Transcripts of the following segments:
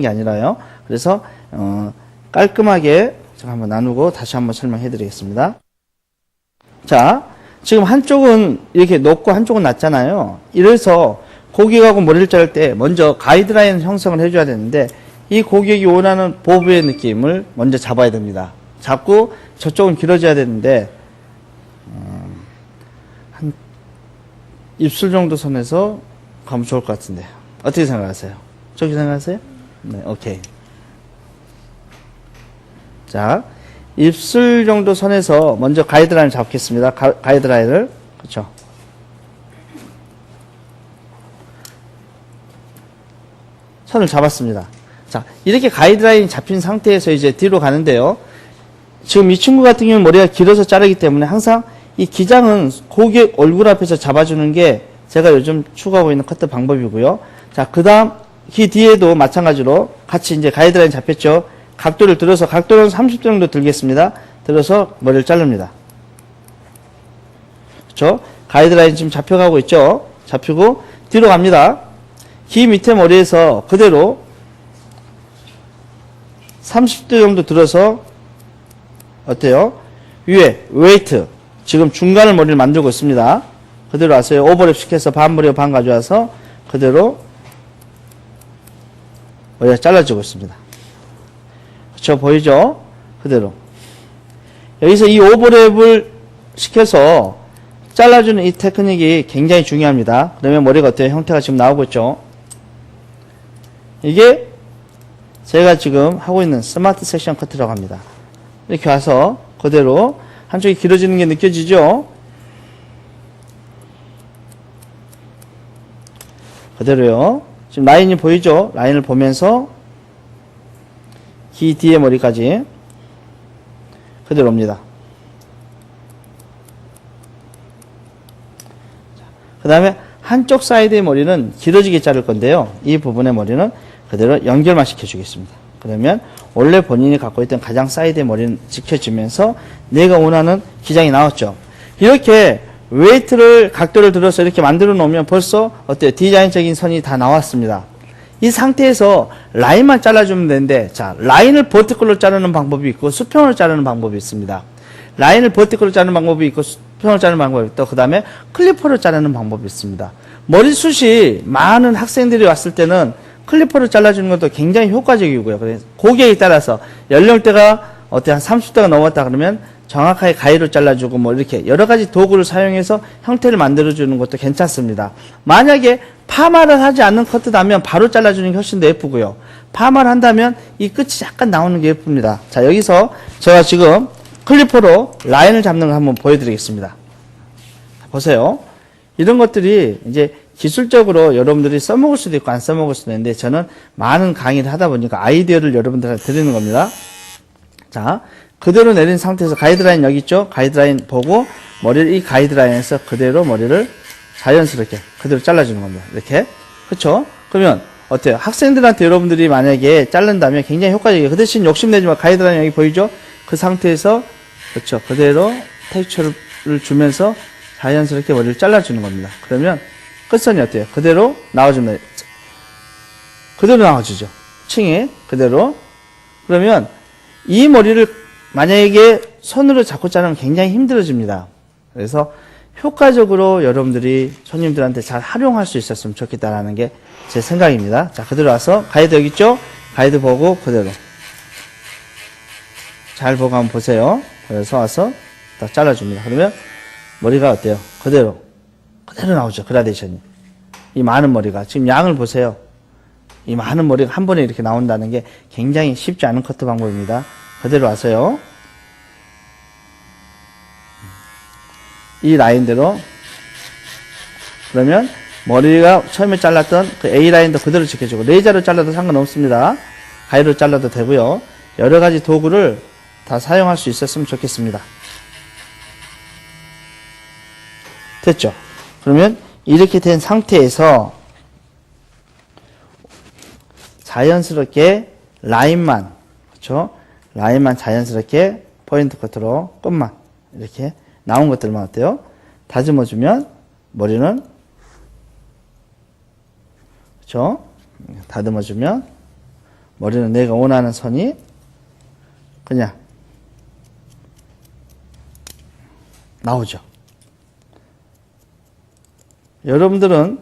게 아니라요. 그래서 깔끔하게 제가 한번 나누고 다시 한번 설명해 드리겠습니다. 자, 지금 한쪽은 이렇게 높고 한쪽은 낮잖아요. 이래서 고객하고 머리를 자를 때 먼저 가이드라인 형성을 해줘야 되는데, 이 고객이 원하는 보부의 느낌을 먼저 잡아야 됩니다. 잡고 저쪽은 길어져야 되는데 한 입술 정도 선에서 가면 좋을 것 같은데, 어떻게 생각하세요? 저기 생각하세요? 네, 오케이. 자, 입술 정도 선에서 먼저 가이드라인을 잡겠습니다. 가이드라인을. 그렇죠. 선을 잡았습니다. 자, 이렇게 가이드라인이 잡힌 상태에서 이제 뒤로 가는데요. 지금 이 친구 같은 경우는 머리가 길어서 자르기 때문에 항상 이 기장은 고객 얼굴 앞에서 잡아주는 게 제가 요즘 추구하고 있는 커트 방법이고요. 자, 그 다음 이 뒤에도 마찬가지로 같이 이제 가이드라인 잡혔죠. 각도를 들어서, 각도는 30도 정도 들겠습니다. 들어서 머리를 자릅니다. 그렇죠? 가이드라인 지금 잡혀가고 있죠. 잡히고 뒤로 갑니다. 귀 밑에 머리에서 그대로 30도 정도 들어서 어때요? 위에 웨이트, 지금 중간을 머리를 만들고 있습니다. 그대로 왔어요. 오버랩 시켜서 반 머리와 반 가져와서 그대로 머리가 잘라지고 있습니다. 그렇죠? 보이죠? 그대로. 여기서 이 오버랩을 시켜서 잘라주는 이 테크닉이 굉장히 중요합니다. 그러면 머리가 어때요? 형태가 지금 나오고 있죠? 이게 제가 지금 하고 있는 스마트 섹션 커트라고 합니다. 이렇게 와서 그대로 한쪽이 길어지는 게 느껴지죠? 그대로요. 지금 라인이 보이죠? 라인을 보면서 귀 뒤에 머리까지 그대로 옵니다. 그 다음에 한쪽 사이드의 머리는 길어지게 자를 건데요. 이 부분의 머리는 그대로 연결만 시켜주겠습니다. 그러면 원래 본인이 갖고 있던 가장 사이드의 머리는 지켜지면서 내가 원하는 기장이 나왔죠. 이렇게 웨이트를 각도를 들어서 이렇게 만들어 놓으면 벌써 어때요? 디자인적인 선이 다 나왔습니다. 이 상태에서 라인만 잘라주면 되는데, 자, 라인을 버티컬로 자르는 방법이 있고 수평으로 자르는 방법이 있습니다. 라인을 버티컬로 자르는 방법이 있고 수평으로 자르는 방법이 있고, 그 다음에 클리퍼로 자르는 방법이 있습니다. 머리숱이 많은 학생들이 왔을 때는 클리퍼로 잘라주는 것도 굉장히 효과적이고요. 그래서 고객에 따라서 연령대가 어때 한 30대가 넘었다 그러면 정확하게 가위로 잘라주고 뭐 이렇게 여러 가지 도구를 사용해서 형태를 만들어주는 것도 괜찮습니다. 만약에 파마를 하지 않는 커트다면 바로 잘라주는 게 훨씬 더 예쁘고요. 파마를 한다면 이 끝이 약간 나오는 게 예쁩니다. 자, 여기서 제가 지금 클리퍼로 라인을 잡는 걸 한번 보여드리겠습니다. 보세요. 이런 것들이 이제 기술적으로 여러분들이 써먹을 수도 있고 안 써먹을 수도 있는데, 저는 많은 강의를 하다 보니까 아이디어를 여러분들한테 드리는 겁니다. 자, 그대로 내린 상태에서 가이드라인 여기 있죠? 가이드라인 보고 머리를 이 가이드라인에서 그대로 머리를 자연스럽게 그대로 잘라주는 겁니다. 이렇게. 그렇죠? 그러면 어때요? 학생들한테 여러분들이 만약에 자른다면 굉장히 효과적이에요. 그 대신 욕심내지 마. 가이드라인 여기 보이죠? 그 상태에서 그렇죠? 그대로 텍스처를 주면서 자연스럽게 머리를 잘라주는 겁니다. 그러면 끝선이 어때요? 그대로 나와줍니다. 그대로 나와주죠. 층이 그대로. 그러면 이 머리를 만약에 손으로 잡고 자르면 굉장히 힘들어집니다. 그래서 효과적으로 여러분들이 손님들한테 잘 활용할 수 있었으면 좋겠다라는 게 제 생각입니다. 자, 그대로 와서 가이드 여기 있죠? 가이드 보고 그대로 잘 보고 한번 보세요. 그래서 와서 딱 잘라줍니다. 그러면 머리가 어때요? 그대로 나오죠. 그라데이션이. 이 많은 머리가 지금 양을 보세요. 이 많은 머리가 한 번에 이렇게 나온다는 게 굉장히 쉽지 않은 커트 방법입니다. 그대로 와서요. 이 라인대로. 그러면 머리가 처음에 잘랐던 그 A라인도 그대로 지켜주고, 레이저로 잘라도 상관없습니다. 가위로 잘라도 되고요. 여러 가지 도구를 다 사용할 수 있었으면 좋겠습니다. 됐죠? 그러면 이렇게 된 상태에서 자연스럽게 라인만, 그렇죠? 라인만 자연스럽게 포인트 커트로 끝만 이렇게 나온 것들만 어때요? 다듬어주면 머리는, 그렇죠? 다듬어주면 머리는 내가 원하는 선이 그냥 나오죠. 여러분들은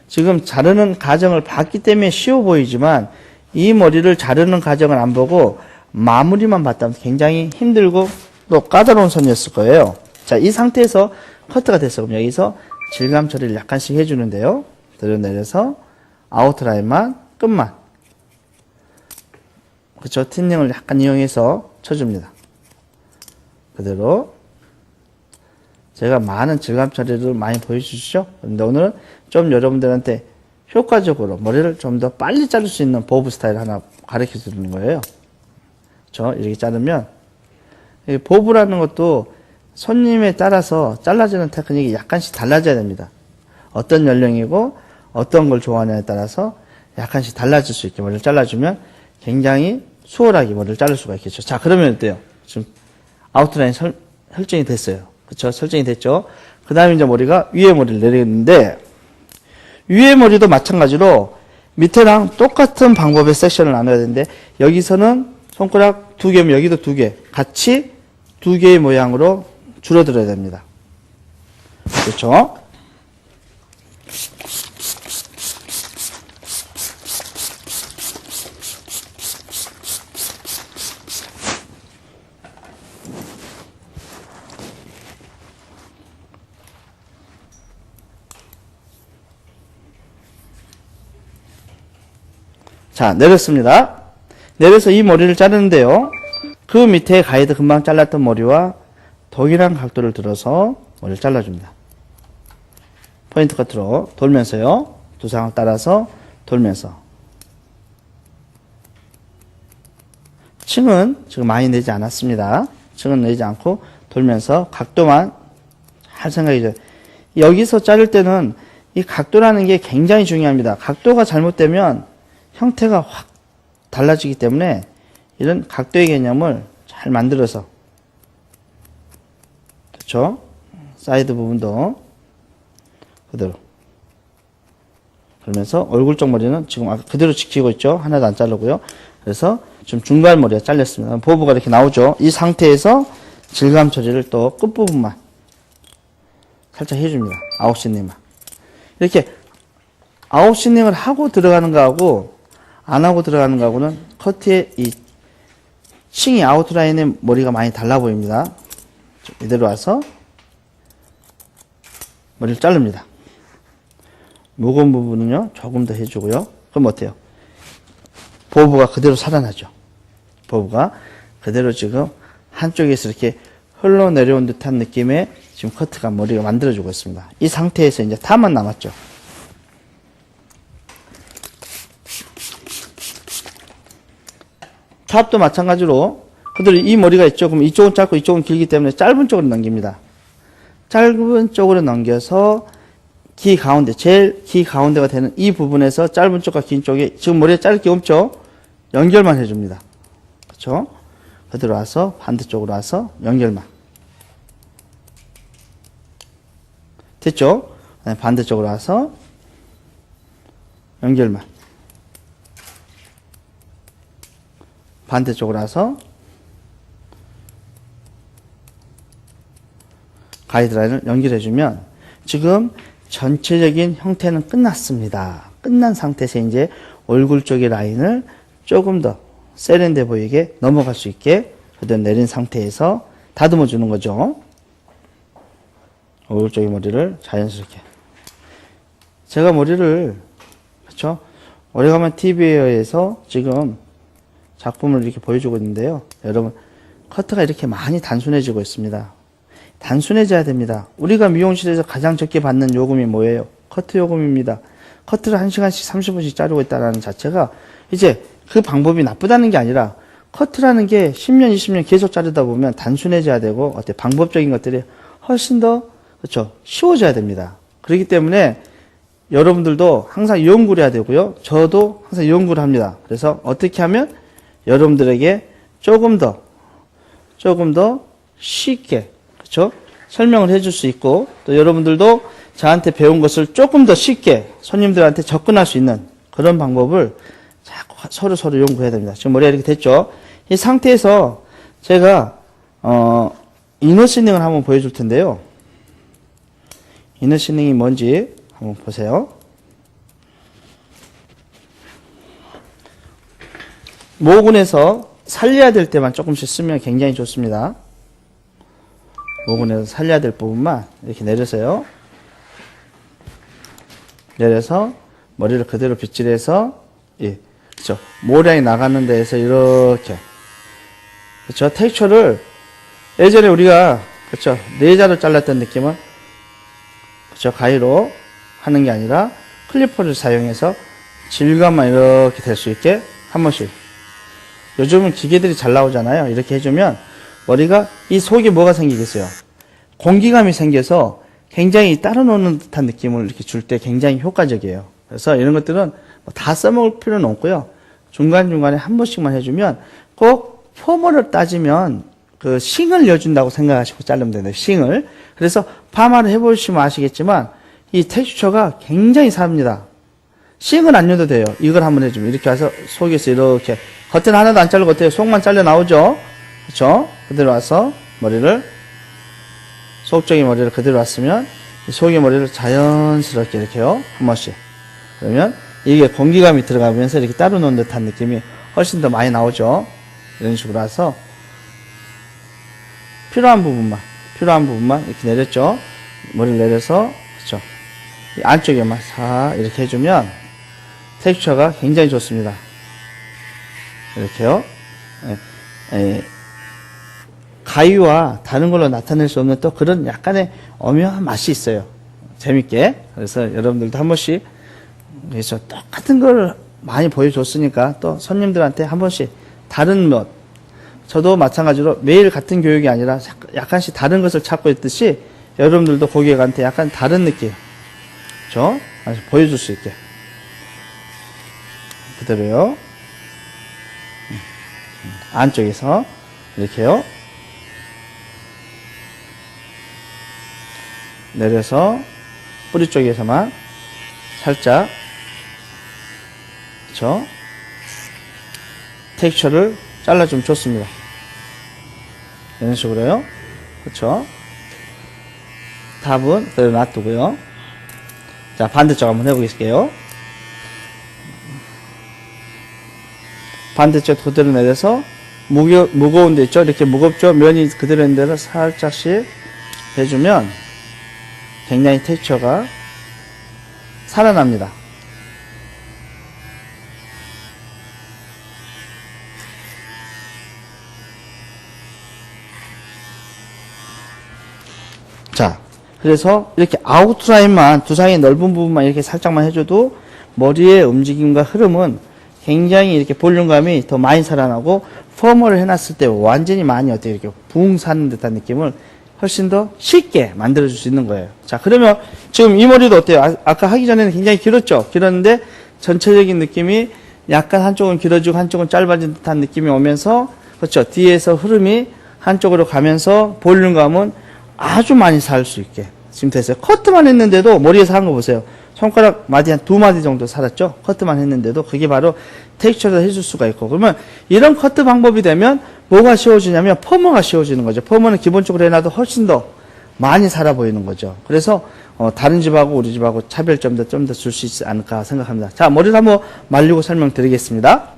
지금 자르는 과정을 봤기 때문에 쉬워 보이지만 이 머리를 자르는 과정을 안 보고 마무리만 봤다면 굉장히 힘들고 또 까다로운 선이었을 거예요. 자, 이 상태에서 커트가 됐어. 그럼 여기서 질감 처리를 약간씩 해주는데요. 내려서 아웃라인만, 끝만. 그쵸? 틴닝을 약간 이용해서 쳐줍니다. 그대로. 제가 많은 질감 처리를 많이 보여주시죠? 그런데 오늘은 좀 여러분들한테 효과적으로 머리를 좀 더 빨리 자를 수 있는 보브 스타일 하나 가르쳐 드리는 거예요. 그쵸? 이렇게 자르면, 보브라는 것도 손님에 따라서 잘라지는 테크닉이 약간씩 달라져야 됩니다. 어떤 연령이고 어떤 걸 좋아하느냐에 따라서 약간씩 달라질 수 있게 머리를 잘라주면 굉장히 수월하게 머리를 자를 수가 있겠죠. 자, 그러면 어때요? 지금 아웃라인 설정이 됐어요. 그쵸? 설정이 됐죠? 그 다음에 이제 머리가 위에 머리를 내리는데, 위에 머리도 마찬가지로 밑에랑 똑같은 방법의 섹션을 나눠야 되는데, 여기서는 손가락 2개면 여기도 2개. 같이 2개의 모양으로 줄어들어야 됩니다. 그렇죠? 자, 내렸습니다. 내려서 이 머리를 자르는데요. 그 밑에 가이드 금방 잘랐던 머리와 동일한 각도를 들어서 머리를 잘라줍니다. 포인트 커트로 돌면서요. 두상을 따라서 돌면서. 층은 지금 많이 내지 않았습니다. 층은 내지 않고 돌면서 각도만 잘 생각해줘요. 여기서 자를 때는 이 각도라는 게 굉장히 중요합니다. 각도가 잘못되면 형태가 확 달라지기 때문에 이런 각도의 개념을 잘 만들어서, 그렇죠? 사이드 부분도 그대로. 그러면서 얼굴 쪽 머리는 지금 아까 그대로 지키고 있죠? 하나도 안 자르고요. 그래서 지금 중간 머리가 잘렸습니다. 보부가 이렇게 나오죠? 이 상태에서 질감 처리를 또 끝부분만 살짝 해줍니다. 아웃시닝만. 이렇게 아웃시닝을 하고 들어가는 거하고 안 하고 들어가는 거하고는 커트의 이 층이 아웃라인의 머리가 많이 달라 보입니다. 이대로 와서 머리를 자릅니다. 무거운 부분은요, 조금 더 해주고요. 그럼 어때요? 보부가 그대로 살아나죠. 보부가 그대로 지금 한쪽에서 이렇게 흘러내려온 듯한 느낌의 지금 커트가 머리가 만들어지고 있습니다. 이 상태에서 이제 탑만 남았죠. 탑도 마찬가지로 그대로 이 머리가 있죠. 그럼 이쪽은 짧고 이쪽은 길기 때문에 짧은 쪽으로 넘깁니다. 짧은 쪽으로 넘겨서 기 가운데, 제일 기 가운데가 되는 이 부분에서 짧은 쪽과 긴 쪽에 지금 머리에 자를 게 없죠. 연결만 해줍니다. 그렇죠? 그대로 와서 반대쪽으로 와서 연결만. 됐죠? 반대쪽으로 와서 연결만. 반대쪽으로 와서 가이드라인을 연결해주면 지금 전체적인 형태는 끝났습니다. 끝난 상태에서 이제 얼굴 쪽의 라인을 조금 더 세련돼 보이게 넘어갈 수 있게 그대로 내린 상태에서 다듬어 주는 거죠. 얼굴 쪽의 머리를 자연스럽게. 제가 머리를, 그렇죠? 오래가면 TV에서 지금 작품을 이렇게 보여주고 있는데요. 여러분, 커트가 이렇게 많이 단순해지고 있습니다. 단순해져야 됩니다. 우리가 미용실에서 가장 적게 받는 요금이 뭐예요? 커트 요금입니다. 커트를 1시간씩 30분씩 자르고 있다는 자체가 이제 그 방법이 나쁘다는 게 아니라 커트라는 게 10년, 20년 계속 자르다 보면 단순해져야 되고 어때 방법적인 것들이 훨씬 더 그렇죠 쉬워져야 됩니다. 그렇기 때문에 여러분들도 항상 연구를 해야 되고요. 저도 항상 연구를 합니다. 그래서 어떻게 하면 여러분들에게 조금 더 쉽게 그렇죠? 설명을 해줄 수 있고 또 여러분들도 저한테 배운 것을 조금 더 쉽게 손님들한테 접근할 수 있는 그런 방법을 서로 연구해야 됩니다. 지금 머리가 이렇게 됐죠? 이 상태에서 제가, 이너 시닝을 한번 보여줄 텐데요. 이너 시닝이 뭔지 한번 보세요. 모근에서 살려야 될 때만 조금씩 쓰면 굉장히 좋습니다. 모근에서 살려야 될 부분만 이렇게 내려서요. 내려서 머리를 그대로 빗질해서 예, 그렇죠. 모량이 나가는 데에서 이렇게 그렇죠. 텍스처를 예전에 우리가 그렇죠. 네자로 잘랐던 느낌은 그렇죠. 가위로 하는 게 아니라 클리퍼를 사용해서 질감만 이렇게 될 수 있게 한 번씩. 요즘은 기계들이 잘 나오잖아요. 이렇게 해주면 머리가 이 속에 뭐가 생기겠어요? 공기감이 생겨서 굉장히 따로 노는 듯한 느낌을 이렇게 줄 때 굉장히 효과적이에요. 그래서 이런 것들은 다 써먹을 필요는 없고요. 중간중간에 한 번씩만 해주면 꼭 폼을 따지면 그 싱을 넣어준다고 생각하시고 자르면 되는데 싱을. 그래서 파마를 해보시면 아시겠지만 이 텍스처가 굉장히 삽니다. 싱을 안 넣어도 돼요. 이걸 한번 해주면 이렇게 와서 속에서 이렇게 겉에는 하나도 안 자르고 어때요? 속만 잘려 나오죠? 그렇죠? 그대로 와서 머리를 속적인 머리를 그대로 왔으면 속의 머리를 자연스럽게 이렇게요. 한 번씩. 그러면 이게 공기감이 들어가면서 이렇게 따로 놓은 듯한 느낌이 훨씬 더 많이 나오죠. 이런 식으로 와서 필요한 부분만 이렇게 내렸죠. 머리를 내려서 그렇죠. 이 안쪽에만 싹 이렇게 해주면 텍스처가 굉장히 좋습니다. 이렇게요. 가위와 다른 걸로 나타낼 수 없는 또 그런 약간의 오묘한 맛이 있어요. 재밌게. 그래서 여러분들도 한 번씩 그래서 똑같은 걸 많이 보여줬으니까 또 손님들한테 한 번씩 다른 것. 저도 마찬가지로 매일 같은 교육이 아니라 약간씩 다른 것을 찾고 있듯이 여러분들도 고객한테 약간 다른 느낌. 그렇죠? 보여줄 수 있게. 그대로요. 안쪽에서 이렇게요. 내려서 뿌리 쪽에서만 살짝 그렇죠? 텍스처를 잘라주면 좋습니다. 이런 식으로요. 그렇죠? 답은 그대로 놔두고요. 자, 반대쪽 한번 해보겠습니다. 반대쪽 그대로 내려서 무거운 데 있죠? 이렇게 무겁죠? 면이 그대로 있는 데를 살짝씩 해주면 굉장히 텍스처가 살아납니다. 자, 그래서 이렇게 아웃라인만 두상의 넓은 부분만 이렇게 살짝만 해줘도 머리의 움직임과 흐름은 굉장히 이렇게 볼륨감이 더 많이 살아나고 펌을 해놨을 때 완전히 많이 어떻게 이렇게 붕 사는 듯한 느낌을 훨씬 더 쉽게 만들어줄 수 있는 거예요. 자, 그러면 지금 이 머리도 어때요? 아까 하기 전에는 굉장히 길었죠? 길었는데 전체적인 느낌이 약간 한쪽은 길어지고 한쪽은 짧아진 듯한 느낌이 오면서 그렇죠? 뒤에서 흐름이 한쪽으로 가면서 볼륨감은 아주 많이 살 수 있게 지금 됐어요. 커트만 했는데도 머리에서 한 거 보세요. 손가락 마디 한 2마디 정도 살았죠? 커트만 했는데도 그게 바로 텍스처를 해줄 수가 있고 그러면 이런 커트 방법이 되면 뭐가 쉬워지냐면 펌머가 쉬워지는 거죠. 펌머는 기본적으로 해놔도 훨씬 더 많이 살아 보이는 거죠. 그래서 다른 집하고 우리 집하고 차별점도 좀 더 줄 수 있지 않을까 생각합니다. 자, 머리를 한번 말리고 설명드리겠습니다.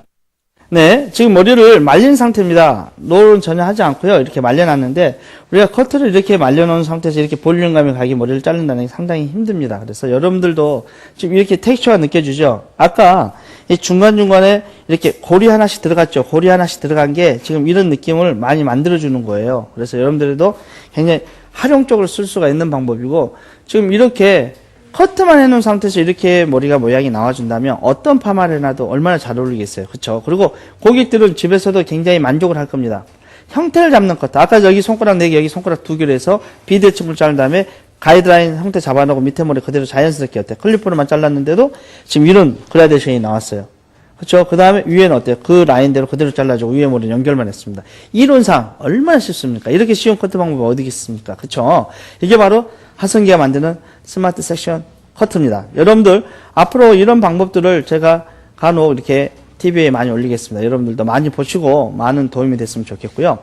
네, 지금 머리를 말린 상태입니다. 롤은 전혀 하지 않고요. 이렇게 말려놨는데 우리가 커트를 이렇게 말려놓은 상태에서 이렇게 볼륨감이 가게 머리를 자른다는 게 상당히 힘듭니다. 그래서 여러분들도 지금 이렇게 텍스처가 느껴지죠? 아까 이 중간중간에 이렇게 고리 하나씩 들어갔죠? 고리 하나씩 들어간 게 지금 이런 느낌을 많이 만들어주는 거예요. 그래서 여러분들도 굉장히 활용적으로 쓸 수가 있는 방법이고 지금 이렇게 커트만 해놓은 상태에서 이렇게 머리가 모양이 나와준다면 어떤 파마를 해놔도 얼마나 잘 어울리겠어요. 그렇죠? 그리고 고객들은 집에서도 굉장히 만족을 할 겁니다. 형태를 잡는 커트. 아까 여기 손가락 4개, 여기 손가락 2개로 해서 비대칭을 자른 다음에 가이드라인 형태 잡아놓고 밑에 머리 그대로 자연스럽게 어때요? 클리퍼로만 잘랐는데도 지금 이런 그라데이션이 나왔어요. 그렇죠? 그 다음에 위에는 어때요? 그 라인대로 그대로 잘라주고 위에 머리는 연결만 했습니다. 이론상 얼마나 쉽습니까? 이렇게 쉬운 커트 방법이 어디 있습니까? 그렇죠? 이게 바로 하성기가 만드는 스마트 섹션 커트입니다. 여러분들 앞으로 이런 방법들을 제가 간혹 이렇게 TV에 많이 올리겠습니다. 여러분들도 많이 보시고 많은 도움이 됐으면 좋겠고요.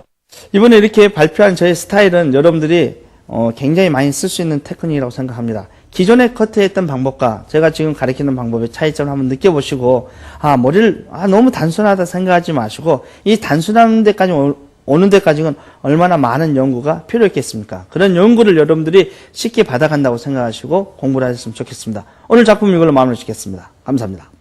이번에 이렇게 발표한 저의 스타일은 여러분들이 굉장히 많이 쓸 수 있는 테크닉이라고 생각합니다. 기존에 커트했던 방법과 제가 지금 가르치는 방법의 차이점을 한번 느껴보시고 머리를 너무 단순하다 생각하지 마시고 이 단순한 데까지 오는 데까지는 얼마나 많은 연구가 필요했겠습니까? 그런 연구를 여러분들이 쉽게 받아간다고 생각하시고 공부를 하셨으면 좋겠습니다. 오늘 작품 이걸로 마무리 짓겠습니다. 감사합니다.